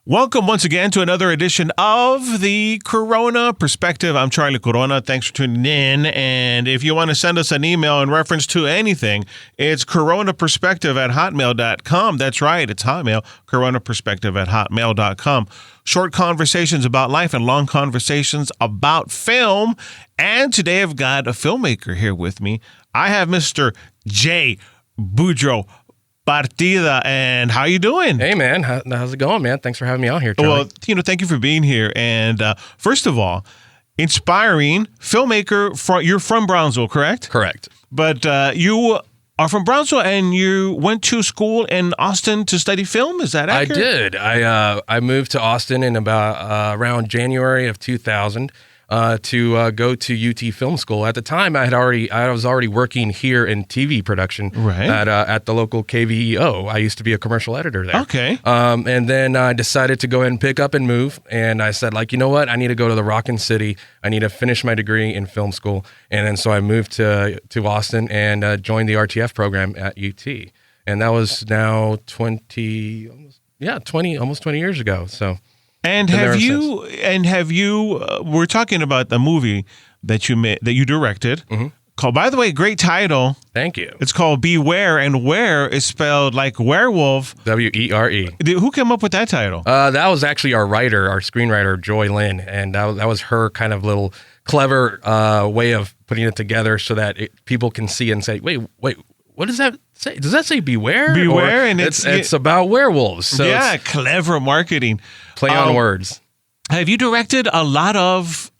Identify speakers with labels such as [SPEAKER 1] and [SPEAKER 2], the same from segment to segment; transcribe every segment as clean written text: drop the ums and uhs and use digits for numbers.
[SPEAKER 1] Welcome once again to another edition of the Corona Perspective. I'm Charlie Corona. Thanks for tuning in. And if you want to send us an email in reference to anything, it's coronaperspective@hotmail.com. That's right. It's Hotmail, coronaperspective@hotmail.com. Short conversations about life and long conversations about film. And today I've got a filmmaker here with me. I have Mr. J. Budro Partida, and how you doing?
[SPEAKER 2] Hey, man. How's it going, man? Thanks for having me out here, Charlie.
[SPEAKER 1] Well, thank you for being here. And first of all, inspiring filmmaker. You're from Brownsville, correct?
[SPEAKER 2] Correct.
[SPEAKER 1] But you are from Brownsville, and you went to school in Austin to study film. Is that accurate?
[SPEAKER 2] I did. I moved to Austin in about around January of 2000. To go to UT Film School. At the time, I was already working here in TV production at the local KVEO. I used to be a commercial editor there.
[SPEAKER 1] Okay.
[SPEAKER 2] And then I decided to go ahead and pick up and move. And I said, you know what? I need to go to the Rockin' City. I need to finish my degree in film school. And then so I moved to Austin and joined the RTF program at UT. And that was now almost 20 years ago. So.
[SPEAKER 1] And have you? We're talking about the movie that you directed. Mm-hmm. Called, by the way, great title.
[SPEAKER 2] Thank you.
[SPEAKER 1] It's called Beware, and "ware" is spelled like werewolf.
[SPEAKER 2] WERE.
[SPEAKER 1] Who came up with that title?
[SPEAKER 2] That was actually our screenwriter, Joy Lynn, and that was her kind of little clever way of putting it together so that people can see and say, wait. What does that say? Does that say beware?
[SPEAKER 1] Beware,
[SPEAKER 2] and it's about werewolves. So
[SPEAKER 1] yeah, clever marketing.
[SPEAKER 2] Play on words.
[SPEAKER 1] Have you directed a lot of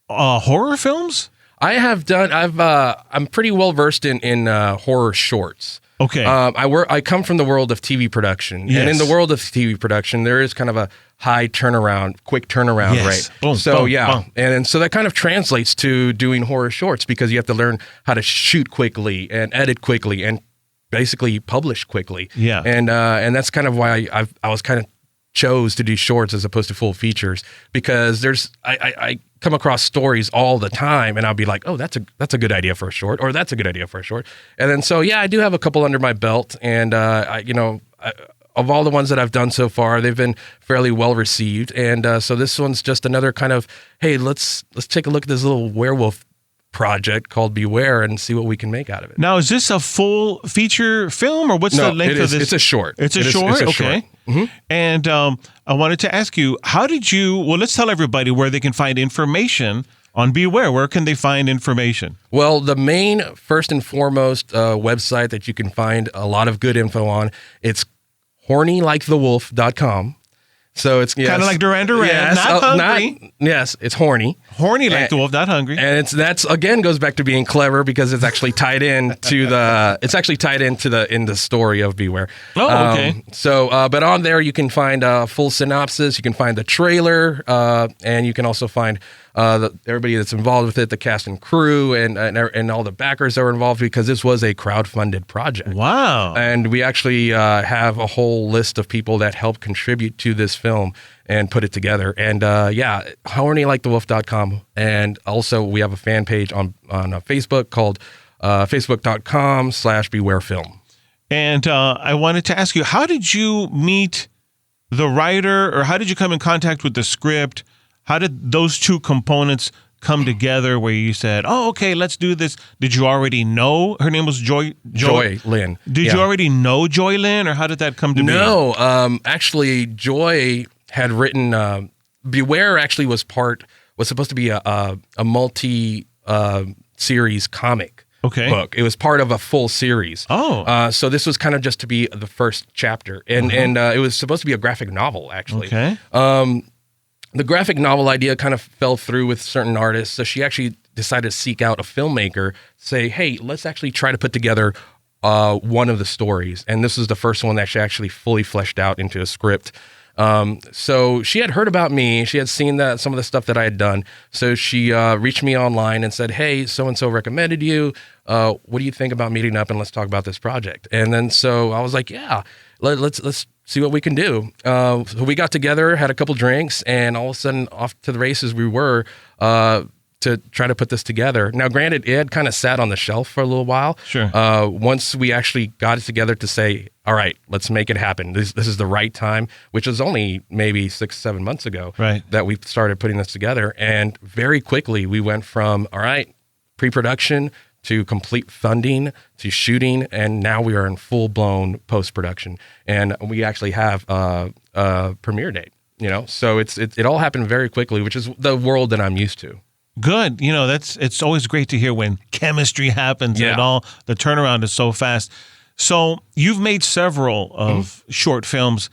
[SPEAKER 1] horror films?
[SPEAKER 2] I have done. I'm pretty well versed in horror shorts.
[SPEAKER 1] Okay.
[SPEAKER 2] I come from the world of TV production, and in the world of TV production, there is kind of a high quick turnaround rate.
[SPEAKER 1] Boom,
[SPEAKER 2] so
[SPEAKER 1] boom, boom.
[SPEAKER 2] And so that kind of translates to doing horror shorts because you have to learn how to shoot quickly and edit quickly and basically publish quickly.
[SPEAKER 1] Yeah.
[SPEAKER 2] And that's kind of why I was kind of chose to do shorts as opposed to full features because I come across stories all the time and I'll be like, oh, that's a good idea for a short, or that's a good idea for a short. And then so I do have a couple under my belt, and of all the ones that I've done so far, they've been fairly well received. And so this one's just another kind of, hey, let's take a look at this little werewolf project called Beware and see what we can make out of it.
[SPEAKER 1] Now, is this a full feature film, or what's the length of this?
[SPEAKER 2] It's a short.
[SPEAKER 1] It's a short? Okay.
[SPEAKER 2] Short. Mm-hmm.
[SPEAKER 1] And I wanted to ask you, let's tell everybody where they can find information on Beware. Where can they find information?
[SPEAKER 2] Well, the main, first and foremost, website that you can find a lot of good info on, it's hornylikethewolf.com. So it's
[SPEAKER 1] kind of like Duran Duran, not hungry.
[SPEAKER 2] Yes, it's horny.
[SPEAKER 1] Horny like the wolf, not hungry.
[SPEAKER 2] And that's again goes back to being clever because it's actually tied into the story of Beware.
[SPEAKER 1] Oh, okay.
[SPEAKER 2] But on there you can find a full synopsis. You can find the trailer, and you can also find everybody that's involved with it, the cast and crew, and all the backers that were involved because this was a crowdfunded project.
[SPEAKER 1] Wow!
[SPEAKER 2] And we actually have a whole list of people that helped contribute to this film and put it together. And hornylikethewolf.com. And also we have a fan page on Facebook called facebook.com/bewarefilm.
[SPEAKER 1] And I wanted to ask you, how did you meet the writer, or how did you come in contact with the script? How did those two components come together where you said, oh, okay, let's do this? Did you already know her name was Joy
[SPEAKER 2] Lynn?
[SPEAKER 1] Did you already know Joy Lynn, or how did that come to be?
[SPEAKER 2] No, actually, Joy had written, Beware actually was supposed to be a multi-series comic book. It was part of a full series.
[SPEAKER 1] Oh.
[SPEAKER 2] So this was kind of just to be the first chapter. And it was supposed to be a graphic novel, actually.
[SPEAKER 1] Okay.
[SPEAKER 2] The graphic novel idea kind of fell through with certain artists, so she actually decided to seek out a filmmaker, say, hey, let's actually try to put together one of the stories. And this is the first one that she actually fully fleshed out into a script. So she had heard about me. She had seen some of the stuff that I had done. So she reached me online and said, hey, so-and-so recommended you. What do you think about meeting up and let's talk about this project? And then so I was like, yeah, let's see what we can do. So we got together, had a couple drinks, and all of a sudden off to the races we were. to try to put this together. Now, granted, it had kind of sat on the shelf for a little while.
[SPEAKER 1] Sure.
[SPEAKER 2] Once we actually got it together to say, all right, let's make it happen. This is the right time, which was only maybe 6-7 months ago that we started putting this together. And very quickly, we went from, all right, pre-production to complete funding to shooting, and now we are in full-blown post-production. And we actually have a premiere date, So it all happened very quickly, which is the world that I'm used to.
[SPEAKER 1] Good. It's always great to hear when chemistry happens and all. The turnaround is so fast. So you've made several of short films.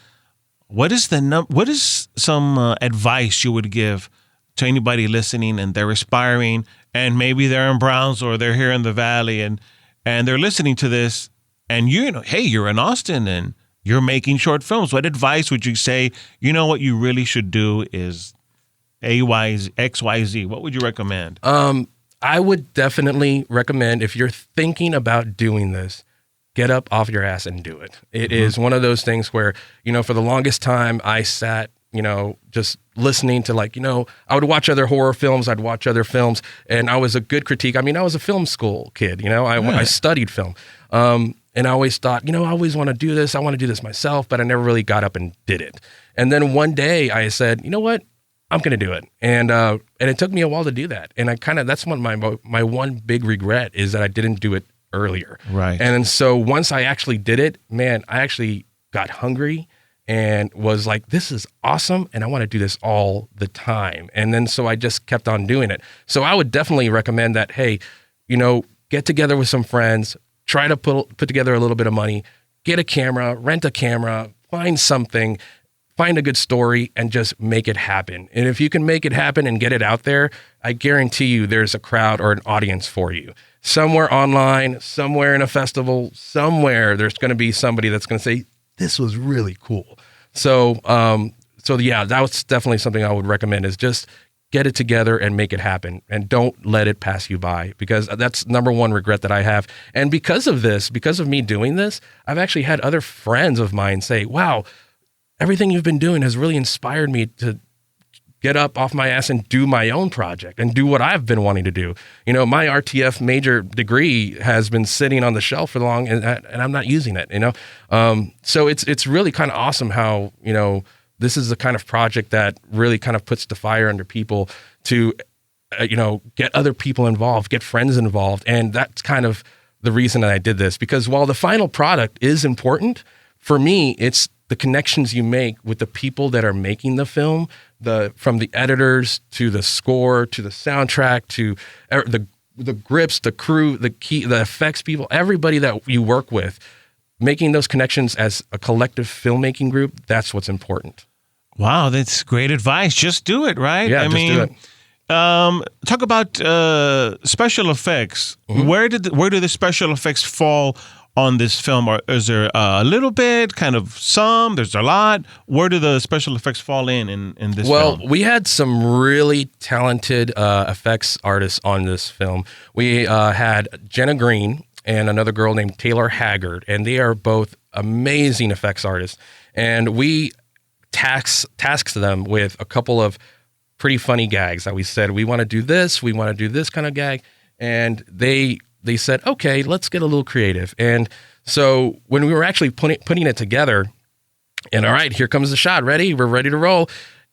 [SPEAKER 1] What is some advice you would give to anybody listening and they're aspiring, and maybe they're in Browns or they're here in the Valley and they're listening to this, and hey, you're in Austin and you're making short films. What advice would you say? What you really should do is XYZ. What would you recommend?
[SPEAKER 2] I would definitely recommend, if you're thinking about doing this, get up off your ass and do it. It is one of those things where, for the longest time I sat, just listening to I would watch other horror films, I'd watch other films, and I was a good critique. I mean, I was a film school kid, I studied film. And I always thought, I always want to do this. I want to do this myself, but I never really got up and did it. And then one day I said, you know what? I'm going to do it. And it took me a while to do that. And that's one my one big regret is that I didn't do it earlier.
[SPEAKER 1] Right.
[SPEAKER 2] And so once I actually did it, man, I actually got hungry and was like, this is awesome. And I want to do this all the time. And then, so I just kept on doing it. So I would definitely recommend that, hey, get together with some friends, try to put together a little bit of money, get a camera, rent a camera, find something, find a good story, and just make it happen. And if you can make it happen and get it out there, I guarantee you there's a crowd or an audience for you. Somewhere online, somewhere in a festival, somewhere there's going to be somebody that's going to say, this was really cool. So yeah, that was definitely something I would recommend, is just get it together and make it happen, and don't let it pass you by, because that's number one regret that I have. And because of me doing this, I've actually had other friends of mine say, wow, everything you've been doing has really inspired me to get up off my ass and do my own project and do what I've been wanting to do. My RTF major degree has been sitting on the shelf for long, and I'm not using it, So it's really kind of awesome how, this is the kind of project that really kind of puts the fire under people to, get other people involved, get friends involved. And that's kind of the reason that I did this, because while the final product is important, for me, it's the connections you make with the people that are making the film, from the editors to the score to the soundtrack to the grips, the crew, the effects people, everybody that you work with, making those connections as a collective filmmaking group. That's what's important.
[SPEAKER 1] Wow, that's great advice. Just do it, right?
[SPEAKER 2] Yeah, do it.
[SPEAKER 1] Talk about special effects. Where do the special effects fall on this film? Or is there a little bit, kind of some? There's a lot. Where do the special effects fall in this film?
[SPEAKER 2] Well, we had some really talented effects artists on this film. We had Jenna Green and another girl named Taylor Haggard, and they are both amazing effects artists. And we tasked them with a couple of pretty funny gags that we said, we want to do this kind of gag. And they said, okay, let's get a little creative. And so when we were actually putting it together, and all right, here comes the shot, we're ready to roll,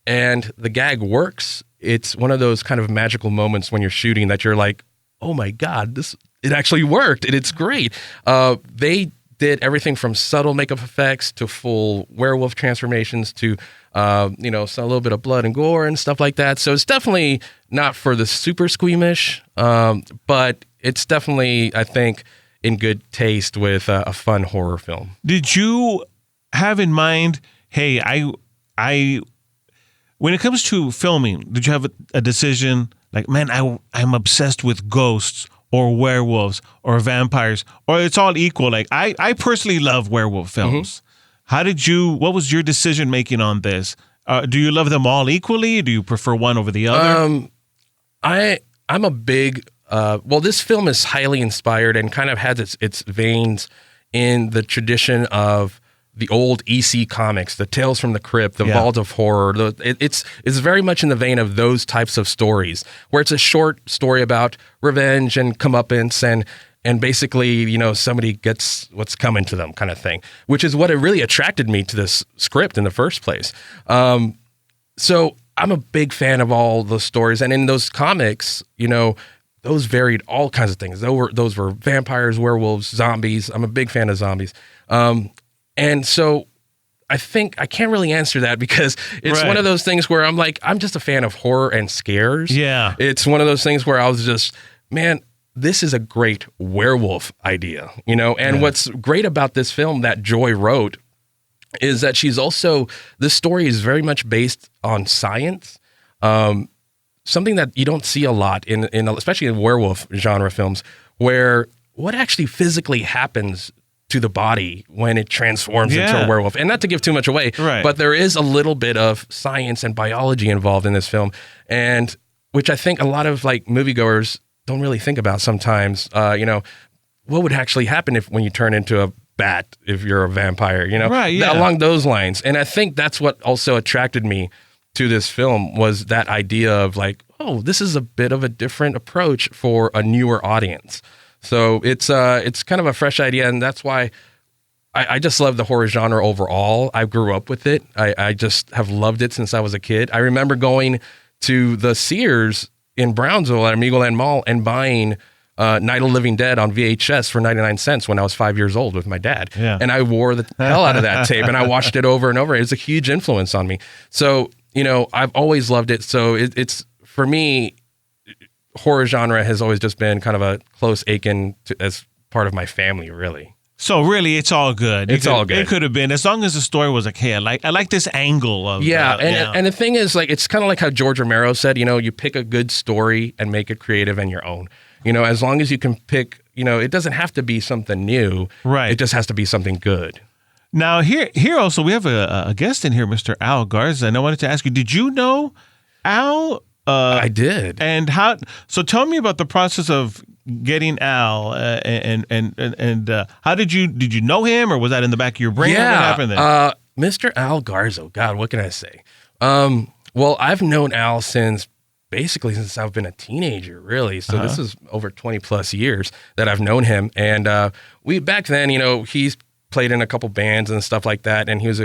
[SPEAKER 2] and the gag works, it's one of those kind of magical moments when you're shooting that you're like, oh my God, it actually worked, and it's great. They did everything from subtle makeup effects to full werewolf transformations to, a little bit of blood and gore and stuff like that. So it's definitely not for the super squeamish, but it's definitely, I think, in good taste with a fun horror film.
[SPEAKER 1] Did you have in mind, hey, I when it comes to filming, did you have a decision like, man, I'm obsessed with ghosts or werewolves or vampires, or it's all equal? Like I personally love werewolf films. What was your decision making on this? Do you love them all equally? Do you prefer one over the other?
[SPEAKER 2] I'm a big, this film is highly inspired and kind of has its veins in the tradition of the old EC comics, the Tales from the Crypt, the
[SPEAKER 1] Yeah.
[SPEAKER 2] Vault of Horror. It's very much in the vein of those types of stories, where it's a short story about revenge and comeuppance and basically, you know, somebody gets what's coming to them kind of thing, which is what it really attracted me to this script in the first place. So I'm a big fan of all those stories. And in those comics, you know, those varied all kinds of things. Those were vampires, werewolves, zombies. I'm a big fan of zombies. And so I think I can't really answer that because it's
[SPEAKER 1] Right.
[SPEAKER 2] one of those things where I'm like, I'm just a fan of horror and scares.
[SPEAKER 1] Yeah.
[SPEAKER 2] It's one of those things where I was just, man, this is a great werewolf idea, you know? And what's great about this film that Joy wrote is that this story is very much based on science. Something that you don't see a lot in especially in werewolf genre films, where what actually physically happens to the body when it transforms into a werewolf. And not to give too much away,
[SPEAKER 1] Right.
[SPEAKER 2] but there is a little bit of science and biology involved in this film, and which I think a lot of like moviegoers don't really think about sometimes. You know, what would actually happen when you turn into a bat if you're a vampire, you know?
[SPEAKER 1] Right, yeah.
[SPEAKER 2] Along those lines. And I think that's what also attracted me to this film, was that idea of like, oh, this is a bit of a different approach for a newer audience. So it's kind of a fresh idea, and that's why I just love the horror genre overall. I grew up with it. I just have loved it since I was a kid. I remember going to the Sears in Brownsville at Amigo Land Mall and buying Night of the Living Dead on VHS for 99 cents when I was 5 years old with my dad.
[SPEAKER 1] Yeah.
[SPEAKER 2] And I wore the hell out of that tape, and I watched it over and over. It was a huge influence on me. So, you know, I've always loved it. So it's for me, horror genre has always just been kind of a close akin as part of my family, really.
[SPEAKER 1] So really, it's all good.
[SPEAKER 2] It's all good.
[SPEAKER 1] It could have been, as long as the story was like, hey, I like this angle of
[SPEAKER 2] And the thing is, like, it's kind of like how George Romero said, you know, you pick a good story and make it creative and your own. You know, as long as you can pick, you know, it doesn't have to be something new.
[SPEAKER 1] Right.
[SPEAKER 2] It just has to be something good.
[SPEAKER 1] Now here also we have a guest in here, Mr. Al Garza, and I wanted to ask you, did you know Al?
[SPEAKER 2] I did.
[SPEAKER 1] And how? So tell me about the process of getting Al, and how did you know him, or was that in the back of your brain? What happened there?
[SPEAKER 2] Mr. Al Garza. God, what can I say? Well, I've known Al since I've been a teenager, really. So this is over 20 plus years that I've known him. And back then, you know, he's played in a couple bands and stuff like that. And he was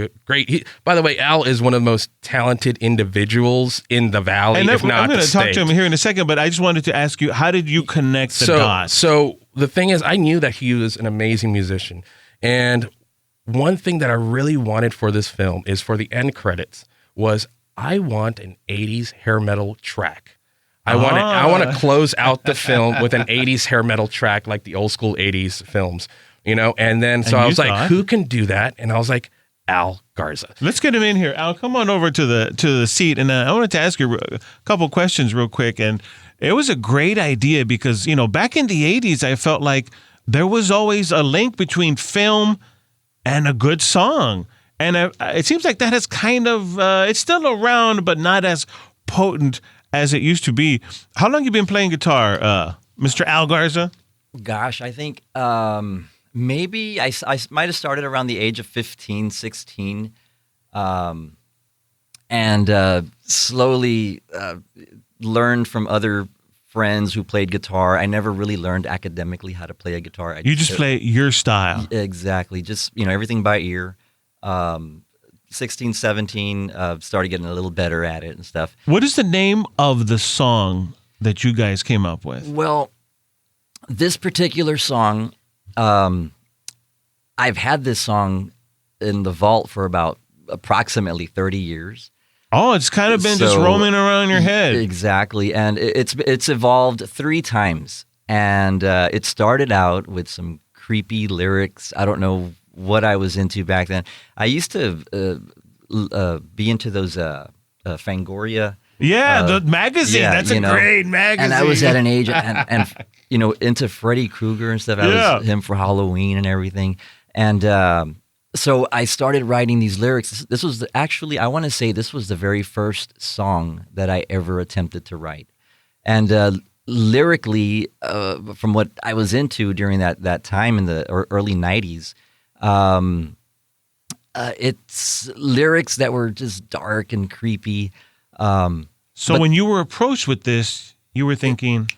[SPEAKER 2] by the way, Al is one of the most talented individuals in the Valley, if not
[SPEAKER 1] I'm going
[SPEAKER 2] the
[SPEAKER 1] to talk
[SPEAKER 2] state.
[SPEAKER 1] to him here in a second, but I just wanted to ask you, how did you connect the dots?
[SPEAKER 2] So the thing is, I knew that he was an amazing musician. And one thing that I really wanted for this film is for the end credits was I want an 80s hair metal track. I want to close out the film with an 80s hair metal track like the old school 80s films, you know? And then I was like, who can do that? And I was like, Al Garza.
[SPEAKER 1] Let's get him in here. Al, come on over to the seat. And I wanted to ask you a couple questions real quick. And it was a great idea because, you know, back in the 80s, I felt like there was always a link between film and a good song. And it seems like that has kind of, it's still around, but not as potent as it used to be. How long have you been playing guitar, Mr. Al Garza?
[SPEAKER 3] Gosh, I think maybe I might have started around the age of 15, 16, and slowly learned from other friends who played guitar. I never really learned academically how to play a guitar.
[SPEAKER 1] You just play your style.
[SPEAKER 3] Exactly. Just, you know, everything by ear. 16, 17, started getting a little better at it and stuff.
[SPEAKER 1] What is the name of the song that you guys came up with?
[SPEAKER 3] Well, this particular song, I've had this song in the vault for about approximately 30 years.
[SPEAKER 1] Oh, it's kind of been just roaming around your head.
[SPEAKER 3] Exactly. And it's evolved 3 times. And it started out with some creepy lyrics. I don't know what I was into back then. I used to be into those Fangoria.
[SPEAKER 1] Yeah, the magazine.
[SPEAKER 3] Yeah,
[SPEAKER 1] that's a great magazine.
[SPEAKER 3] And I was at an age and you know, into Freddy Krueger and stuff. I was him for Halloween and everything. And so I started writing these lyrics. This was actually, I want to say this was the very first song that I ever attempted to write. And lyrically, from what I was into during that time in the early 90s, It's lyrics that were just dark and creepy.
[SPEAKER 1] So when you were approached with this, you were thinking,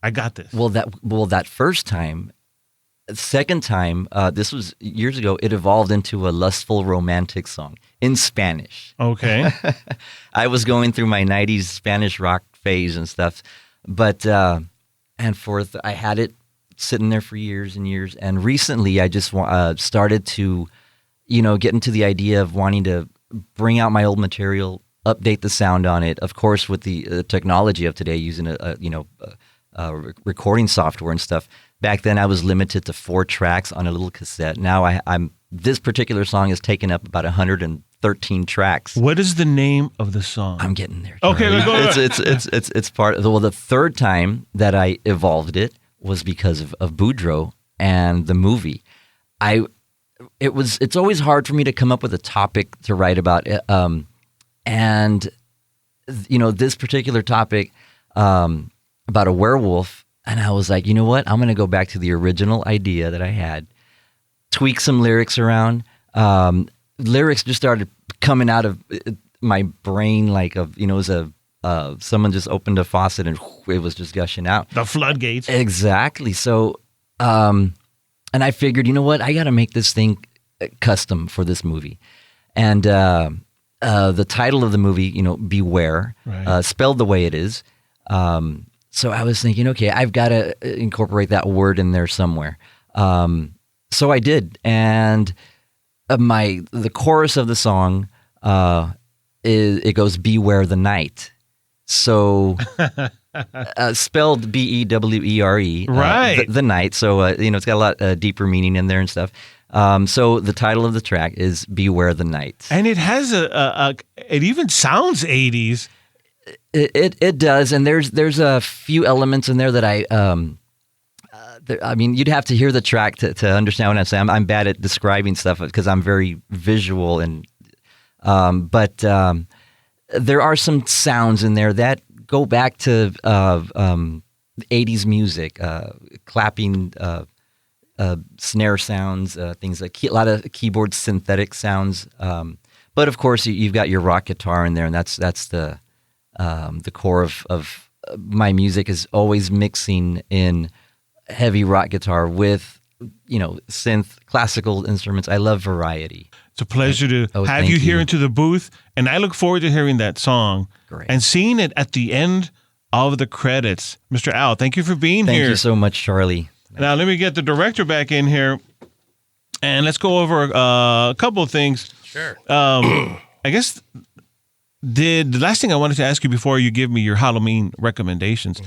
[SPEAKER 1] I got this.
[SPEAKER 3] Well, that first time, second time, this was years ago, it evolved into a lustful romantic song in Spanish.
[SPEAKER 1] Okay.
[SPEAKER 3] I was going through my 90s Spanish rock phase and stuff. But, and forth, I had it sitting there for years and years. And recently I just started to, get into the idea of wanting to bring out my old material, update the sound on it. Of course, with the technology of today, using recording software and stuff. Back then, I was limited to 4 tracks on a little cassette. Now, this particular song has taken up about 113 tracks.
[SPEAKER 1] What is the name of the song?
[SPEAKER 3] I'm getting there.
[SPEAKER 1] Okay, let's go.
[SPEAKER 3] It's part of the third time that I evolved it was because of Budro and the movie. It's always hard for me to come up with a topic to write about. And this particular topic about a werewolf. And I was like, you know what? I'm going to go back to the original idea that I had, tweak some lyrics around. Lyrics just started coming out of my brain like it was someone just opened a faucet and it was just gushing out.
[SPEAKER 1] The floodgates.
[SPEAKER 3] Exactly. So, and I figured, you know what? I got to make this thing custom for this movie. And the title of the movie, Beware,
[SPEAKER 1] right.
[SPEAKER 3] Spelled the way it is. So I was thinking, okay, I've got to incorporate that word in there somewhere. So I did, and the chorus of the song it goes "Beware the night." So spelled Bewere,
[SPEAKER 1] right?
[SPEAKER 3] The night. So it's got a lot deeper meaning in there and stuff. So the title of the track is "Beware the night,"
[SPEAKER 1] and it has it even sounds 80s.
[SPEAKER 3] It does, and there's a few elements in there that I mean, you'd have to hear the track to understand what I'm saying. I'm bad at describing stuff because I'm very visual, but there are some sounds in there that go back to 80s music, clapping, snare sounds, things like a lot of keyboard synthetic sounds. But of course, you've got your rock guitar in there, and that's the core of my music is always mixing in heavy rock guitar with, synth, classical instruments. I love variety.
[SPEAKER 1] It's a pleasure to have you here into the booth, and I look forward to hearing that song.
[SPEAKER 3] Great.
[SPEAKER 1] And seeing it at the end of the credits. Mr. Al, thank you for being here.
[SPEAKER 3] Thank you so much, Charlie.
[SPEAKER 1] Now, let me get the director back in here, and let's go over a couple of things.
[SPEAKER 2] Sure.
[SPEAKER 1] I guess the last thing I wanted to ask you before you give me your Halloween recommendations,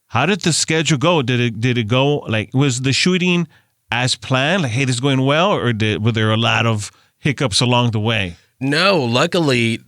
[SPEAKER 1] how did the schedule go? Did it go, was the shooting as planned? Like, hey, this is going well, or were there a lot of hiccups along the way?
[SPEAKER 2] No, luckily,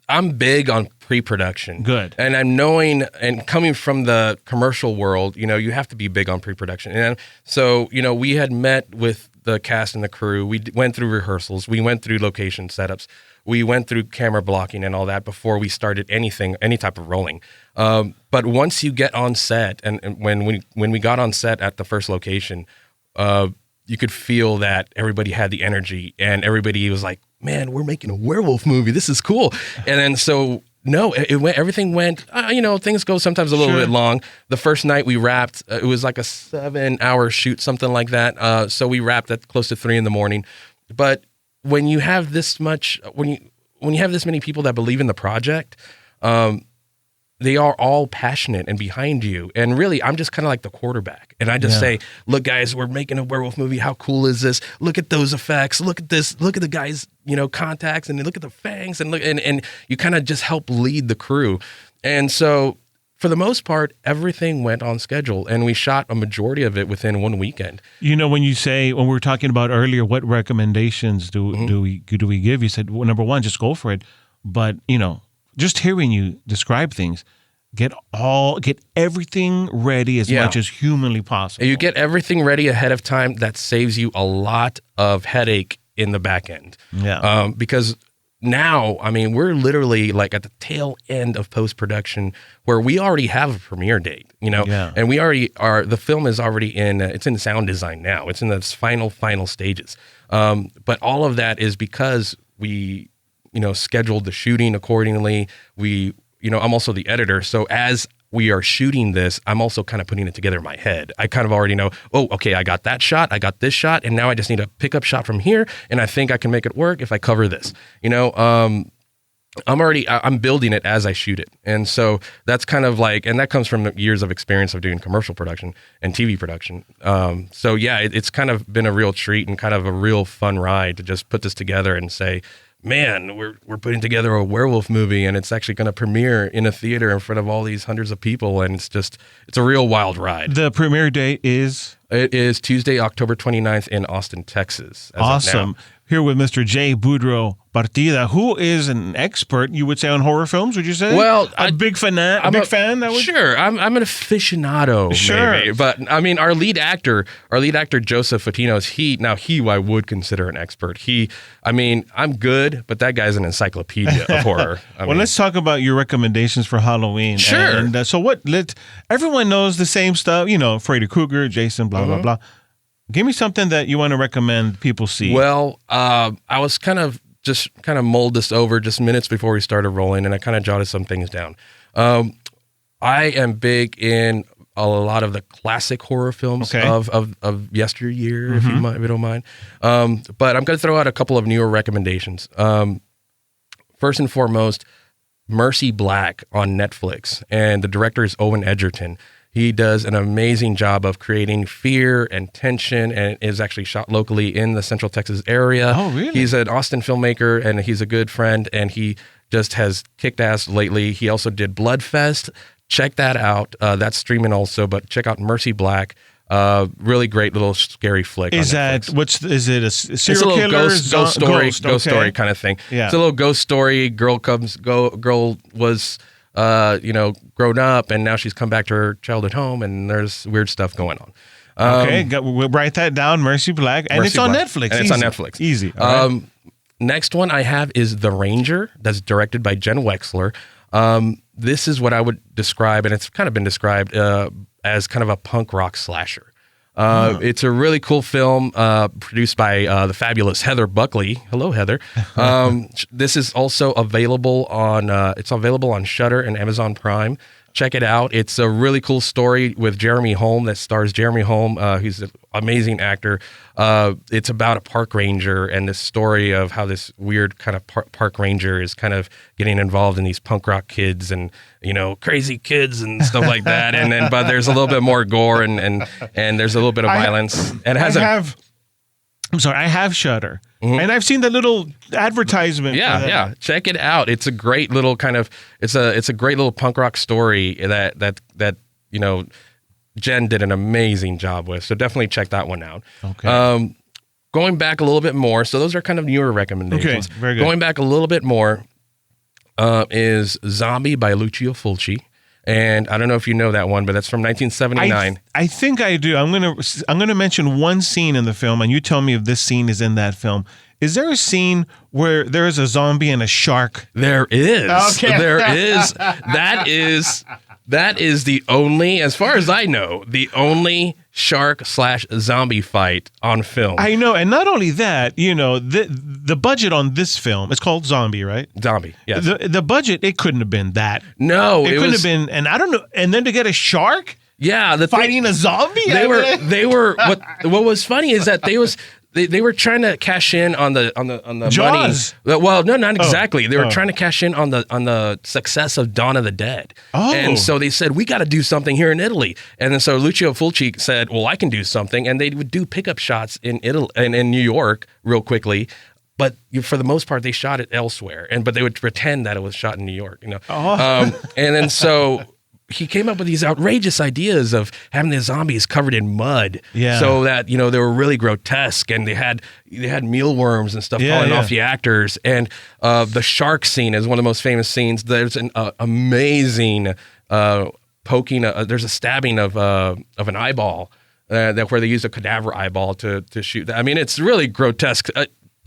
[SPEAKER 2] I'm big on pre-production.
[SPEAKER 1] Good.
[SPEAKER 2] And I'm knowing, and coming from the commercial world, you have to be big on pre-production. And so, we had met with the cast and the crew. We went through rehearsals. We went through location setups. We went through camera blocking and all that before we started any type of rolling. But once you get on set, and when we got on set at the first location, you could feel that everybody had the energy, and everybody was like, "Man, we're making a werewolf movie. This is cool." And then everything went. Things go sometimes a little bit long. The first night we wrapped, it was like a 7-hour shoot, something like that. So we wrapped at close to 3 a.m. But when you have this much, when you have this many people that believe in the project, they are all passionate and behind you. And really, I'm just kind of like the quarterback. And I just say, "Look, guys, we're making a werewolf movie. How cool is this? Look at those effects. Look at this. Look at the guys, contacts, and look at the fangs, and look." And you kind of just help lead the crew. And so, for the most part, everything went on schedule, and we shot a majority of it within 1 weekend.
[SPEAKER 1] When we were talking about earlier, what recommendations do we give? You said, well, number one, just go for it. But just hearing you describe things, get everything ready as much as humanly possible.
[SPEAKER 2] You get everything ready ahead of time. That saves you a lot of headache in the back end.
[SPEAKER 1] Yeah.
[SPEAKER 2] Because now, I mean, we're literally like at the tail end of post-production where we already have a premiere date, and we already are, the film is already it's in sound design now. It's in the final stages. But all of that is because we, scheduled the shooting accordingly. I'm also the editor. So as we are shooting this, I'm also kind of putting it together in my head. I kind of already know, oh, okay, I got that shot, I got this shot, and now I just need a pickup shot from here, and I think I can make it work if I cover this. I'm building it as I shoot it. And so that's kind of like, and that comes from years of experience of doing commercial production and TV production. So yeah, it's kind of been a real treat and kind of a real fun ride to just put this together and say, man, we're putting together a werewolf movie, and it's actually going to premiere in a theater in front of all these hundreds of people, and it's a real wild ride.
[SPEAKER 1] The premiere date is?
[SPEAKER 2] It is Tuesday, October 29th in Austin, Texas.
[SPEAKER 1] Awesome. Here with Mr. J. Budro Partida, who is an expert, you would say, on horror films, would you say?
[SPEAKER 2] Well,
[SPEAKER 1] I'm a big fan.
[SPEAKER 2] Sure, I'm an aficionado,
[SPEAKER 1] sure.
[SPEAKER 2] Maybe. But I mean, our lead actor Joseph Fatinos, he I would consider an expert. I'm good, but that guy's an encyclopedia of horror.
[SPEAKER 1] Let's talk about your recommendations for Halloween.
[SPEAKER 2] Sure.
[SPEAKER 1] And everyone knows the same stuff, Freddy Krueger, Jason, blah, blah, blah. Give me something that you want to recommend people see.
[SPEAKER 2] Well, I was kind of mulled this over just minutes before we started rolling, and I kind of jotted some things down. I am big in a lot of the classic horror films of yesteryear, if you don't mind. But I'm going to throw out a couple of newer recommendations. First and foremost, Mercy Black on Netflix, and the director is Owen Edgerton. He does an amazing job of creating fear and tension, and is actually shot locally in the Central Texas area.
[SPEAKER 1] Oh, really?
[SPEAKER 2] He's an Austin filmmaker, and he's a good friend, and he just has kicked ass lately. He also did Bloodfest. Check that out. That's streaming also, but check out Mercy Black. Really great little scary flick. Is it
[SPEAKER 1] a serial killer?
[SPEAKER 2] Ghost story kind of thing.
[SPEAKER 1] Yeah.
[SPEAKER 2] It's a little ghost story. Girl was grown up, and now she's come back to her childhood home, and there's weird stuff going on.
[SPEAKER 1] We'll write that down, Mercy Black. And it's on Netflix.
[SPEAKER 2] And it's on Netflix.
[SPEAKER 1] Easy.
[SPEAKER 2] Next one I have is The Ranger, that's directed by Jen Wexler. This is what I would describe, and it's kind of been described as kind of a punk rock slasher. It's a really cool film produced by the fabulous Heather Buckley. Hello, Heather. This is also available on Shudder and Amazon Prime. Check it out. It's a really cool story with Jeremy Holm that stars Jeremy Holm. He's an amazing actor. It's about a park ranger and this story of how this weird kind of park ranger is kind of getting involved in these punk rock kids and, crazy kids and stuff like that. But there's a little bit more gore and there's a little bit of violence. And
[SPEAKER 1] I have Shudder. Mm-hmm. And I've seen the little advertisement.
[SPEAKER 2] Yeah. Check it out. It's a great little it's a great little punk rock story that Jen did an amazing job with. So definitely check that one out.
[SPEAKER 1] Okay.
[SPEAKER 2] Going back a little bit more. So those are kind of newer recommendations.
[SPEAKER 1] Okay, very good.
[SPEAKER 2] Going back a little bit more is Zombie by Lucio Fulci. And I don't know if you know that one, but that's from 1979.
[SPEAKER 1] I think I do. I'm gonna mention one scene in the film, and you tell me if this scene is in that film. Is there a scene where there is a zombie and a shark?
[SPEAKER 2] There is.
[SPEAKER 1] Okay.
[SPEAKER 2] There is. That is the only, as far as I know, the only shark/zombie fight on film.
[SPEAKER 1] I know, and not only that, the budget on this film, it's called Zombie, right?
[SPEAKER 2] Zombie, yes.
[SPEAKER 1] The budget, it couldn't have been that.
[SPEAKER 2] No,
[SPEAKER 1] it couldn't have been, and I don't know, and then to get a shark?
[SPEAKER 2] Yeah,
[SPEAKER 1] fighting a zombie?
[SPEAKER 2] They were what was funny is that they were trying to cash in on the
[SPEAKER 1] Jaws.
[SPEAKER 2] money. Well, no, not exactly. They were trying to cash in on the success of Dawn of the Dead.
[SPEAKER 1] Oh.
[SPEAKER 2] And so they said, we got to do something here in Italy. And then so Lucio Fulci said, well, I can do something. And they would do pickup shots in Italy and in New York real quickly. But for the most part, they shot it elsewhere. But they would pretend that it was shot in New York,
[SPEAKER 1] Oh.
[SPEAKER 2] And then so he came up with these outrageous ideas of having the zombies covered in mud, so that they were really grotesque, and they had mealworms and stuff falling off the actors. And the shark scene is one of the most famous scenes. There's an amazing poking. There's a stabbing of an eyeball where they use a cadaver eyeball to shoot. I mean, it's really grotesque.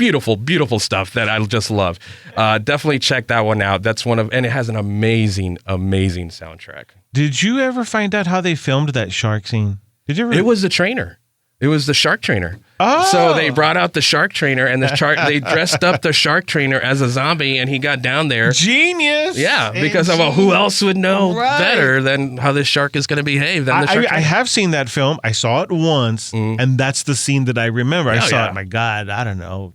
[SPEAKER 2] beautiful, beautiful stuff that I just love. Definitely check that one out. That's and it has an amazing, amazing soundtrack.
[SPEAKER 1] Did you ever find out how they filmed that shark scene? Did you ever?
[SPEAKER 2] It was the trainer. It was the shark trainer.
[SPEAKER 1] Oh.
[SPEAKER 2] So they brought out the shark trainer, and they dressed up the shark trainer as a zombie, and he got down there.
[SPEAKER 1] Genius.
[SPEAKER 2] Yeah, because who else would know better than how this shark is going to to than the shark trainer?
[SPEAKER 1] I have seen that film. I saw it once, and that's the scene that I remember. I saw it, my God, I don't know,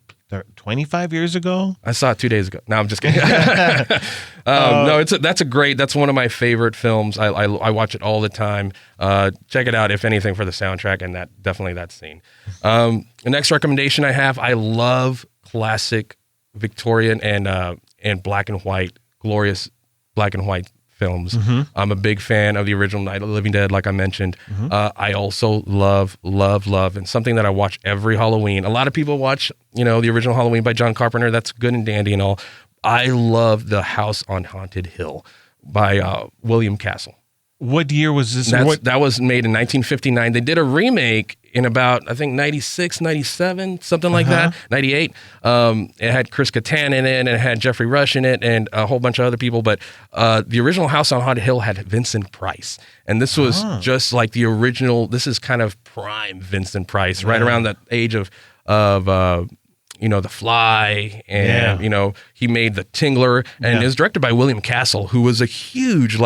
[SPEAKER 1] 25 years ago?
[SPEAKER 2] I saw it 2 days ago. No, I'm just kidding. No, that's one of my favorite films. I watch it all the time. Check it out, if anything, for the soundtrack, and that scene. The next recommendation I have, I love classic Victorian and black and white, glorious black and white films. I'm a big fan of the original Night of the Living Dead, like I mentioned. I also love, and something that I watch every Halloween. A lot of people watch, the original Halloween by John Carpenter. That's good and dandy and all. I love The House on Haunted Hill by William Castle.
[SPEAKER 1] What year was this?
[SPEAKER 2] That was made in 1959. They did a remake in about, I think, 96, 97, something like that, 98. It had Chris Kattan in it, and it had Jeffrey Rush in it, and a whole bunch of other people. But the original House on Haunted Hill had Vincent Price. And this was just like the original. This is kind of prime Vincent Price, right around the age of The Fly, and he made The Tingler, and it was directed by William Castle, who was a huge,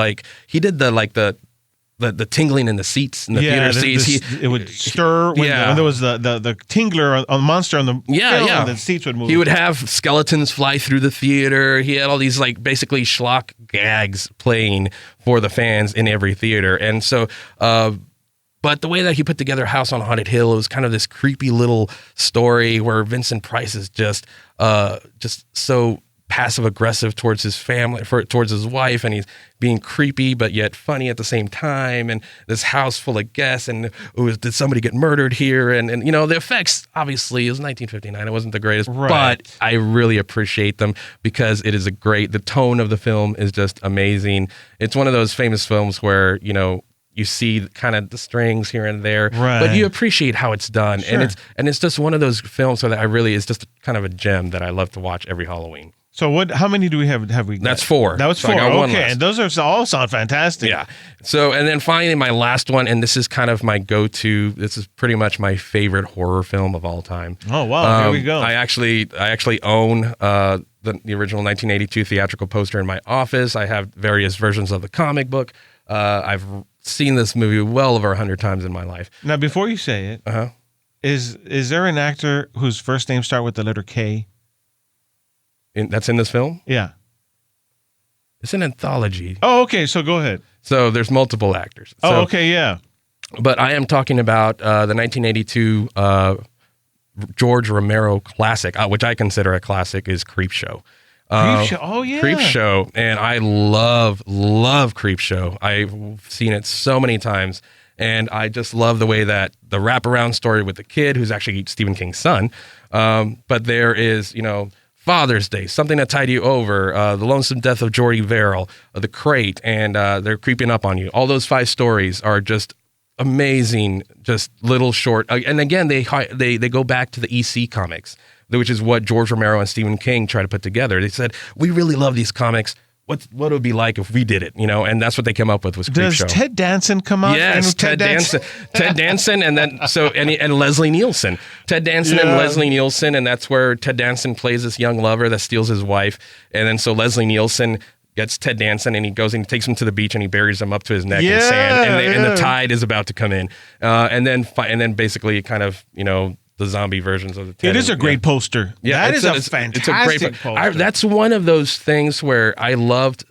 [SPEAKER 2] he did the tingling in the seats in the theater seats.
[SPEAKER 1] It would stir when there was the tingler, a monster on the film, the seats would move.
[SPEAKER 2] He would have skeletons fly through the theater. He had all these basically schlock gags playing for the fans in every theater, and so. But the way that he put together House on Haunted Hill, it was kind of this creepy little story where Vincent Price is just so passive aggressive towards his family, towards his wife, and he's being creepy but yet funny at the same time. And this house full of guests, and did somebody get murdered here? And the effects, obviously, it was 1959. It wasn't the greatest, but I really appreciate them because it is the tone of the film is just amazing. It's one of those famous films where you see kind of the strings here and there, but you appreciate how it's done. Sure. And it's just one of those films that it's just kind of a gem that I love to watch every Halloween.
[SPEAKER 1] So how many do we have we got?
[SPEAKER 2] That's 4.
[SPEAKER 1] That was 4. Okay. And those all sound fantastic.
[SPEAKER 2] Yeah. So, and then finally my last one, and this is kind of my go-to, this is pretty much my favorite horror film of all time.
[SPEAKER 1] Oh, wow. Here we go.
[SPEAKER 2] I actually own the original 1982 theatrical poster in my office. I have various versions of the comic book. I've seen this movie well over 100 times in my life.
[SPEAKER 1] Now, before you say it, is there an actor whose first name start with the letter K?
[SPEAKER 2] That's in this film?
[SPEAKER 1] Yeah.
[SPEAKER 2] It's an anthology.
[SPEAKER 1] Oh, okay. So go ahead.
[SPEAKER 2] So there's multiple actors.
[SPEAKER 1] Oh, okay. Yeah.
[SPEAKER 2] But I am talking about the 1982 George Romero classic, which I consider a classic, is Creepshow.
[SPEAKER 1] Creepshow. Oh, yeah.
[SPEAKER 2] Creepshow. And I love Creepshow. I've seen it so many times. And I just love the way that the wraparound story with the kid, who's actually Stephen King's son. But there is, Father's Day, Something That Tied You Over, The Lonesome Death of Jordy Verrill, The Crate, and They're Creeping Up on You. All those 5 stories are just amazing, just little short. And again, they go back to the EC comics, which is what George Romero and Stephen King tried to put together. They said, we really love these comics. What would it be like if we did it? And that's what they came up with was Creepshow.
[SPEAKER 1] Does Ted Danson come out?
[SPEAKER 2] Yes, Ted Danson. Ted Danson, and then and Leslie Nielsen. Ted Danson and Leslie Nielsen, and that's where Ted Danson plays this young lover that steals his wife. And then so Leslie Nielsen gets Ted Danson, and he goes and he takes him to the beach, and he buries him up to his neck in sand, and the tide is about to come in. And then basically kind of the zombie versions of the Ted.
[SPEAKER 1] It is a great poster.
[SPEAKER 2] Yeah,
[SPEAKER 1] that is a fantastic poster.
[SPEAKER 2] That's one of those things where I loved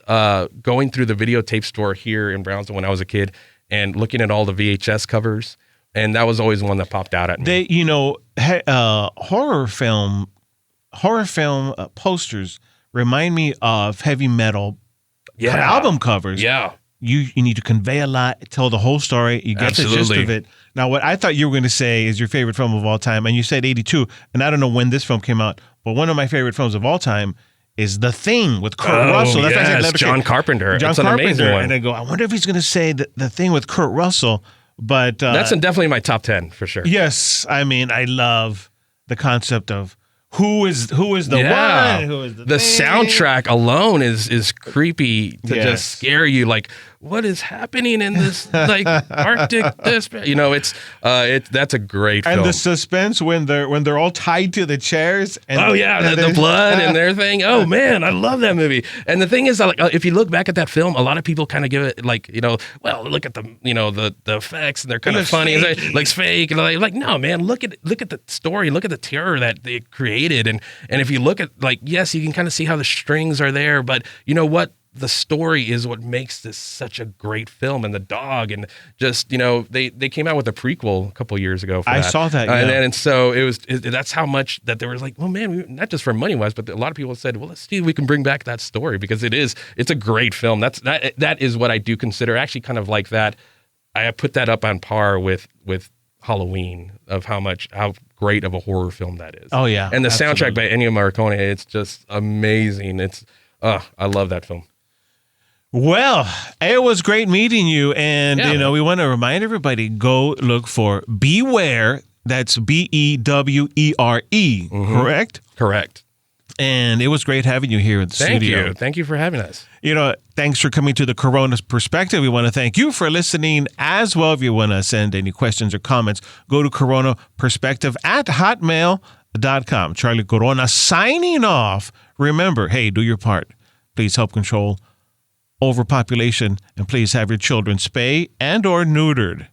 [SPEAKER 2] going through the videotape store here in Brownsville when I was a kid and looking at all the VHS covers, and that was always one that popped out at me.
[SPEAKER 1] Horror film posters remind me of heavy metal album covers.
[SPEAKER 2] Yeah.
[SPEAKER 1] You need to convey a lot, tell the whole story. You get the gist of it. Now, what I thought you were going to say is your favorite film of all time, and you said 82, and I don't know when this film came out, but one of my favorite films of all time is The Thing with Kurt Russell.
[SPEAKER 2] That's why I said John Carpenter. It's an amazing one.
[SPEAKER 1] And I go, I wonder if he's going to say the Thing with Kurt Russell, but...
[SPEAKER 2] that's definitely my top 10, for sure.
[SPEAKER 1] Yes. I mean, I love the concept of who is the one, who is the thing.
[SPEAKER 2] Soundtrack alone is creepy to
[SPEAKER 1] Yes.
[SPEAKER 2] just scare you. Like, what is happening in this like Arctic? It's that's a great
[SPEAKER 1] And
[SPEAKER 2] film.
[SPEAKER 1] the suspense when they're all tied to the chairs. And
[SPEAKER 2] the blood and everything. Oh man, I love that movie. And the thing is, like, if you look back at that film, a lot of people kind of give it like, well, look at the the effects and they're kind of
[SPEAKER 1] looks
[SPEAKER 2] funny,
[SPEAKER 1] fake.
[SPEAKER 2] like it's fake, and like no man, look at the story, look at the terror that they created, and if you look at like yes, you can kind of see how the strings are there, but you know what? The story is what makes this such a great film, and the dog, and just they came out with a prequel a couple of years ago.
[SPEAKER 1] I saw that, yeah.
[SPEAKER 2] and so that's how much that there was like, well, man, not just for money wise, but a lot of people said, well, let's see if we can bring back that story because it's a great film. That is what I do consider actually kind of like that. I put that up on par with Halloween of how great of a horror film that is.
[SPEAKER 1] Oh yeah,
[SPEAKER 2] and the
[SPEAKER 1] absolutely.
[SPEAKER 2] soundtrack by Ennio Morricone, it's just amazing. I love that film.
[SPEAKER 1] Well, it was great meeting you, and
[SPEAKER 2] Yeah.
[SPEAKER 1] we want to remind everybody, go look for Bewere. That's Bewere, correct?
[SPEAKER 2] Correct.
[SPEAKER 1] And it was great having you here in the studio.
[SPEAKER 2] Thank you for having us.
[SPEAKER 1] Thanks for coming to the Corona Perspective. We want to thank you for listening as well. If you want to send any questions or comments, go to coronaperspective@hotmail.com. Charlie Corona signing off. Remember, hey, do your part. Please help control overpopulation, and please have your children spayed and or neutered.